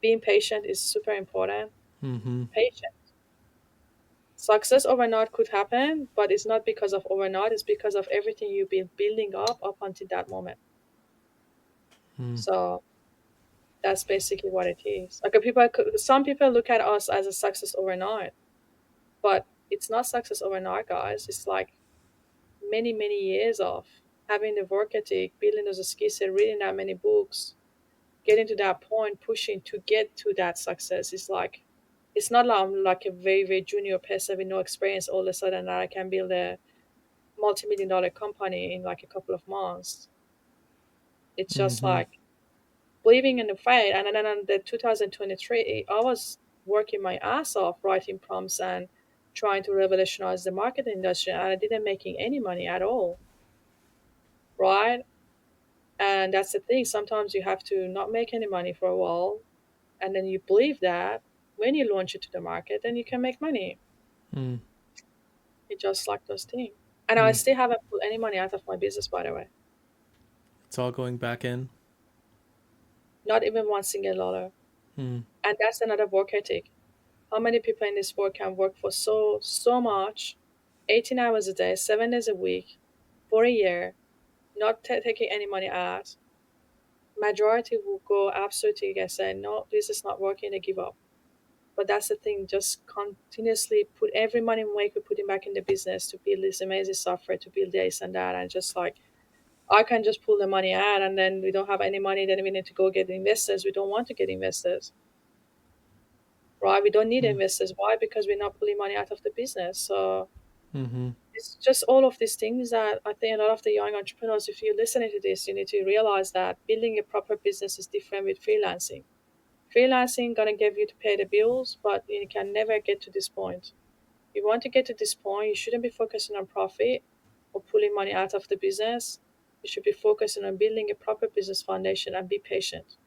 being patient is super important. Mm-hmm. Patient. Success overnight could happen, but it's not because of overnight, it's because of everything you've been building up until that moment. Mm. So that's basically what it is. Like some people look at us as a success overnight, but it's not success overnight, guys. It's like many, many years of having the work ethic, building those skills, and reading that many books, getting to that point, pushing to get to that success. It's like it's not like I'm like a very, very junior person with no experience all of a sudden that I can build a multi-million-dollar company in like a couple of months. It's just Mm-hmm. like believing in the fight. And then in the 2023, I was working my ass off writing prompts and trying to revolutionize the marketing industry, and I didn't making any money at all, right? And that's the thing. Sometimes you have to not make any money for a while, and then you believe that when you launch it to the market, then you can make money. Mm. It's just like those things. And I Mm. still haven't put any money out of my business, by the way. It's all going back in. Not even one single dollar. Mm. And that's another work ethic. How many people in this world can work for so much, 18 hours a day, 7 days a week, for a year, not taking any money out? Majority will go absolutely against saying, no, this is not working, they give up. But that's the thing, just continuously put every money we make, we put it back in the business to build this amazing software, to build this and that. And just like, I can just pull the money out and then we don't have any money, then we need to go get investors. We don't want to get investors, right? We don't need Mm. investors. Why? Because we're not pulling money out of the business. So Mm-hmm. it's just all of these things that I think a lot of the young entrepreneurs, if you're listening to this, you need to realize that building a proper business is different with freelancing. Freelancing gonna give you to pay the bills, but you can never get to this point. If you want to get to this point, you shouldn't be focusing on profit or pulling money out of the business. You should be focusing on building a proper business foundation and be patient.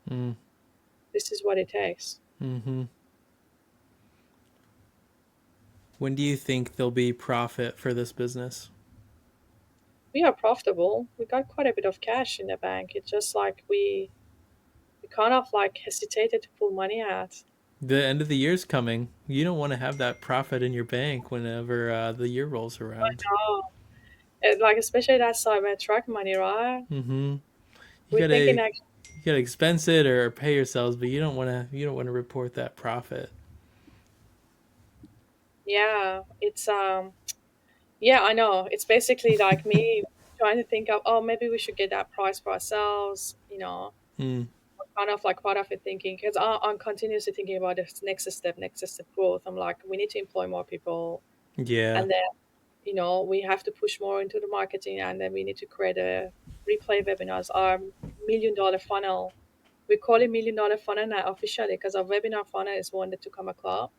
Mm. This is what it takes. Mm-hmm. When do you think there'll be profit for this business? We are profitable. We got quite a bit of cash in the bank. It's just like we kind of like hesitated to pull money out. The end of the year's coming. You don't want to have that profit in your bank whenever the year rolls I around. know. Like especially that cyber truck money, right? Mm-hmm. You We're gotta thinking like, you gotta expense it or pay yourselves, but you don't want to report that profit. yeah, it's yeah, I know. It's basically like me trying to think of, oh, maybe we should get that price for ourselves, Mm. kind of like part of it thinking, because I'm continuously thinking about this next step growth. I'm like, we need to employ more people. Yeah. And then, we have to push more into the marketing, and then we need to create a replay webinars, our $1 million funnel. We call it $1 million funnel now officially because our webinar funnel is one that to come a club.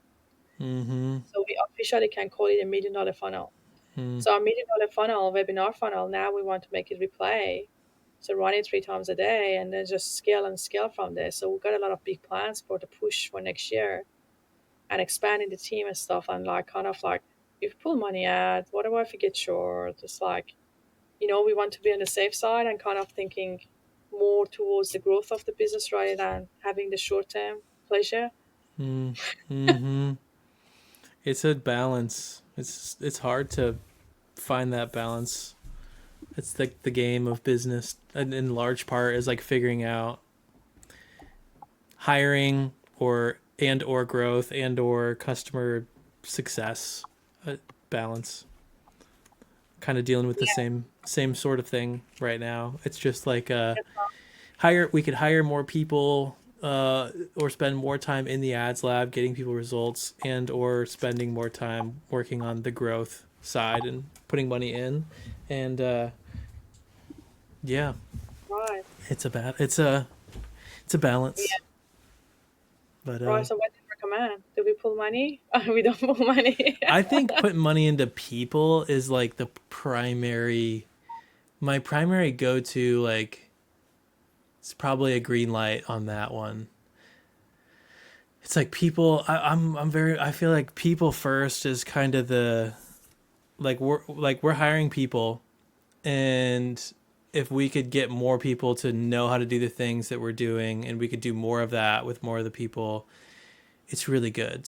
Mm-hmm. So we officially can call it a $1 million funnel. Mm. So our $1 million funnel, webinar funnel, now we want to make it replay. So run it 3 times a day and then just scale and scale from there. So we've got a lot of big plans for the push for next year and expanding the team and stuff. And like kind of like if you pull money out, what do I if we get short? It's like, we want to be on the safe side and kind of thinking more towards the growth of the business rather than having the short term pleasure. Mm. Mm-hmm. It's a balance. It's hard to find that balance. It's like the game of business, and in large part is like figuring out hiring or growth and or customer success balance. Kind of dealing with the Yeah. same sort of thing right now. It's just like hire we could hire more people or spend more time in the ads lab getting people results and or spending more time working on the growth side and putting money in and yeah, Right. it's a balance, Yeah. but Right. So what do you recommend? Do we pull money? We don't pull money. I think putting money into people is like the primary my primary go-to. Like it's probably a green light on that one. It's like people I'm very I feel like people first is kind of the like we're hiring people and if we could get more people to know how to do the things that we're doing and we could do more of that with more of the people, it's really good.